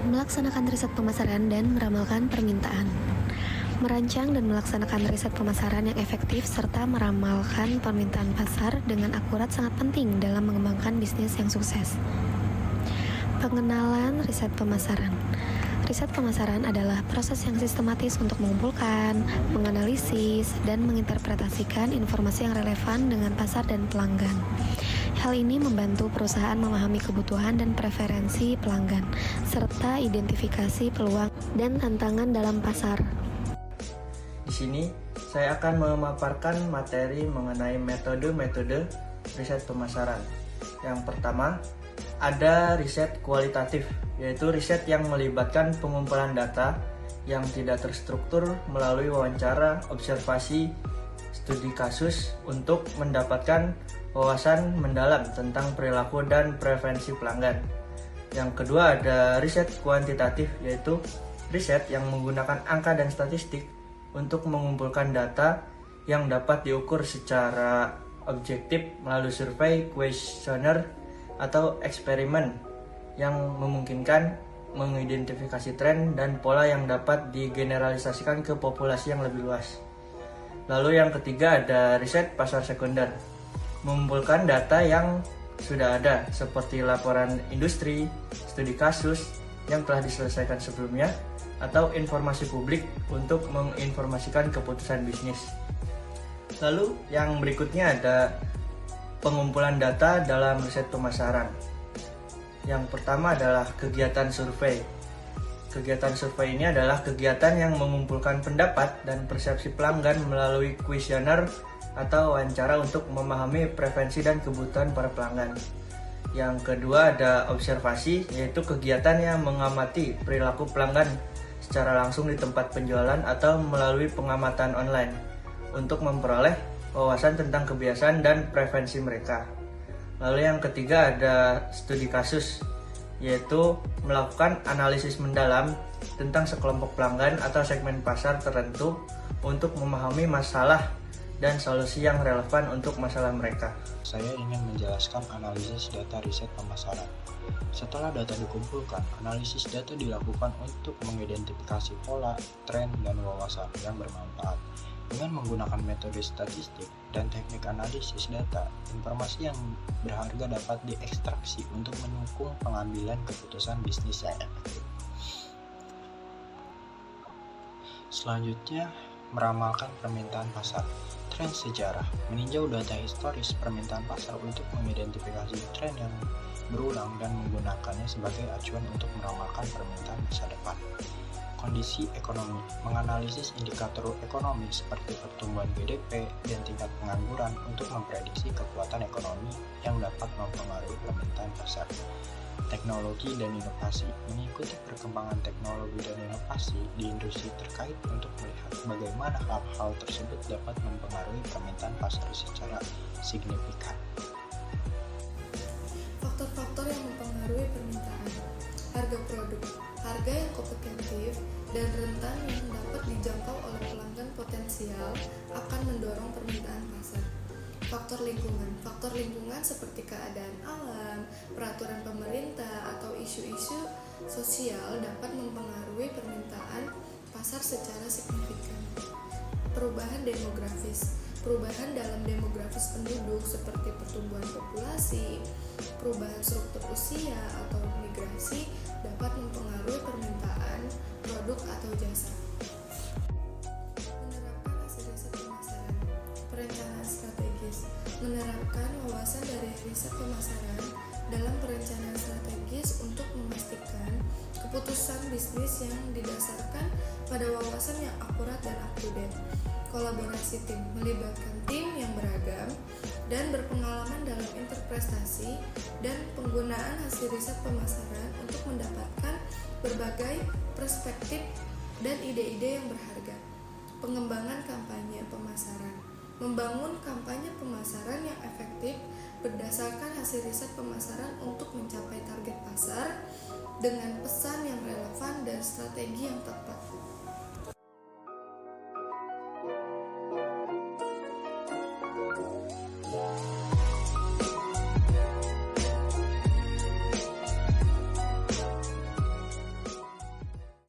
Melaksanakan riset pemasaran dan meramalkan permintaan. Merancang dan melaksanakan riset pemasaran yang efektif serta meramalkan permintaan pasar dengan akurat sangat penting dalam mengembangkan bisnis yang sukses. Pengenalan riset pemasaran. Riset pemasaran adalah proses yang sistematis untuk mengumpulkan, menganalisis, dan menginterpretasikan informasi yang relevan dengan pasar dan pelanggan. Hal ini membantu perusahaan memahami kebutuhan dan preferensi pelanggan, serta identifikasi peluang dan tantangan dalam pasar. Di sini, saya akan memaparkan materi mengenai metode-metode riset pemasaran. Yang pertama, ada riset kualitatif, yaitu riset yang melibatkan pengumpulan data yang tidak terstruktur melalui wawancara, observasi, studi kasus untuk mendapatkan wawasan mendalam tentang perilaku dan preferensi pelanggan. Yang kedua ada riset kuantitatif, yaitu riset yang menggunakan angka dan statistik untuk mengumpulkan data yang dapat diukur secara objektif melalui survei, kuesioner, atau eksperimen yang memungkinkan mengidentifikasi tren dan pola yang dapat digeneralisasikan ke populasi yang lebih luas. Lalu yang ketiga ada riset pasar sekunder, mengumpulkan data yang sudah ada seperti laporan industri, studi kasus yang telah diselesaikan sebelumnya, atau informasi publik untuk menginformasikan keputusan bisnis. Lalu yang berikutnya ada pengumpulan data dalam riset pemasaran. Yang pertama adalah kegiatan survei. Kegiatan survei ini adalah kegiatan yang mengumpulkan pendapat dan persepsi pelanggan melalui kuesioner atau wawancara untuk memahami preferensi dan kebutuhan para pelanggan. Yang kedua ada observasi, yaitu kegiatan yang mengamati perilaku pelanggan secara langsung di tempat penjualan atau melalui pengamatan online untuk memperoleh wawasan tentang kebiasaan dan preferensi mereka. Lalu yang ketiga ada studi kasus, yaitu melakukan analisis mendalam tentang sekelompok pelanggan atau segmen pasar tertentu untuk memahami masalah dan solusi yang relevan untuk masalah mereka. Saya ingin menjelaskan analisis data riset pemasaran. Setelah data dikumpulkan, analisis data dilakukan untuk mengidentifikasi pola, tren, dan wawasan yang bermanfaat. Dengan menggunakan metode statistik dan teknik analisis data, informasi yang berharga dapat diekstraksi untuk mendukung pengambilan keputusan bisnis yang efektif. Selanjutnya, meramalkan permintaan pasar. Tren sejarah, meninjau data historis permintaan pasar untuk mengidentifikasi tren yang berulang dan menggunakannya sebagai acuan untuk meramalkan permintaan masa depan. Kondisi ekonomi, menganalisis indikator ekonomi seperti pertumbuhan BDP dan tingkat pengangguran untuk memprediksi kekuatan ekonomi yang dapat mempengaruhi permintaan pasar. Teknologi dan inovasi, mengikuti perkembangan teknologi dan inovasi di industri terkait untuk melihat bagaimana hal-hal tersebut dapat mempengaruhi permintaan pasar secara signifikan. Faktor-faktor yang mempengaruhi permintaan. Harga produk, harga yang kompetitif dan rentan yang dapat dijangkau oleh pelanggan potensial akan mendorong permintaan pasar. Faktor lingkungan seperti keadaan alam, peraturan pemerintah, atau isu-isu sosial dapat mempengaruhi permintaan pasar secara signifikan. Perubahan demografis, perubahan dalam demografis penduduk seperti pertumbuhan populasi, perubahan struktur usia, atau migrasi dapat mempengaruhi permintaan produk atau jasa. Menerapkan hasil riset pemasaran. Perencanaan strategis, menerapkan wawasan dari riset pemasaran dalam perencanaan strategis untuk memastikan keputusan bisnis yang didasarkan pada wawasan yang akurat dan up-to-date. Kolaborasi tim, melibatkan tim yang beragam dan berpengalaman dalam interpretasi dan penggunaan hasil riset pemasaran untuk mendapatkan berbagai perspektif dan ide-ide yang berharga. Pengembangan kampanye pemasaran, membangun kampanye pemasaran yang efektif berdasarkan hasil riset pemasaran untuk mencapai target pasar dengan pesan yang relevan dan strategi yang tepat.